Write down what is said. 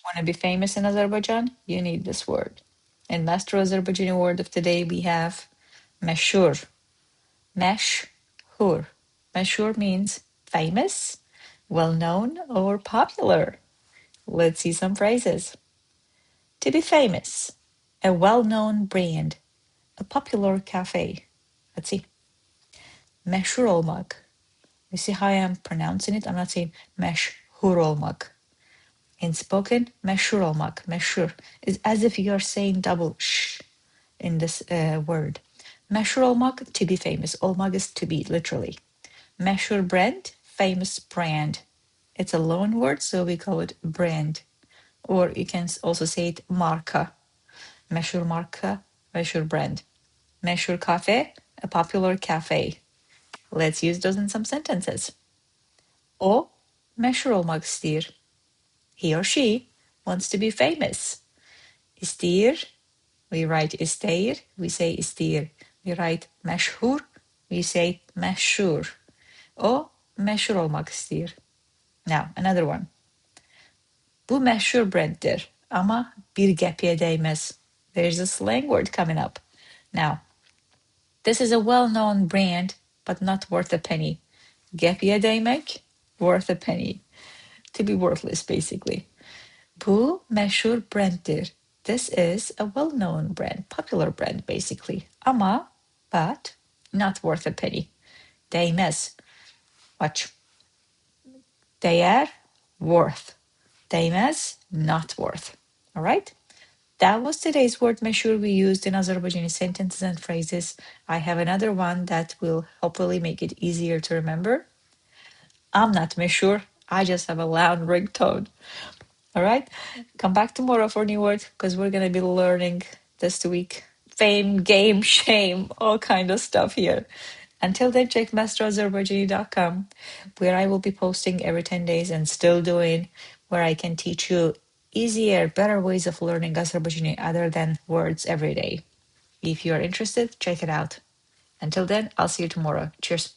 Want to be famous in Azerbaijan? You need this word. In Master Azerbaijani word of today, we have Məşhur. Məşhur. Məşhur means famous, well-known, or popular. Let's see some phrases. To be famous, a well-known brand, a popular cafe. Let's see. Məşhur olmaq. You see how I am pronouncing it? I'm not saying məşhur olmaq. In spoken, məşhur olmaq, məşhur, is as if you are saying double sh in this word. Məşhur olmaq, to be famous. Olmaq is to be, literally. Məşhur brand, famous brand. It's a loan word, so we call it brand. Or you can also say it marka. Məşhur marka, məşhur brand. Məşhur kafe, a popular cafe. Let's use those in some sentences. O məşhur olmaq istəyir. He or she wants to be famous. İstəyir, we write istəyir, we say istiyir. We write məşhur, we say məşhur. O məşhur olmaq istəyir. Now, another one. Bu məşhur brenddir, amma bir qəpiyə dəyməz. There's a slang word coming up. Now, this is a well-known brand, but not worth a penny. Qəpiyə dəymək, worth a penny. To be worthless, basically. Bu məşhur brenddir. This is a well-known brand, popular brand, basically. Amma, but, not worth a penny. Dəyməz. Watch. Dəyər, worth. Dəyməz, not worth. All right? That was today's word məşhur we used in Azerbaijani sentences and phrases. I have another one that will hopefully make it easier to remember. I'm not məşhur. I just have a loud ringtone. All right? Come back tomorrow for new words because we're going to be learning this week. Fame, game, shame, all kind of stuff here. Until then, check masterazerbaijani.com, where I will be posting every 10 days and still doing, where I can teach you easier, better ways of learning Azerbaijani other than words every day. If you are interested, check it out. Until then, I'll see you tomorrow. Cheers.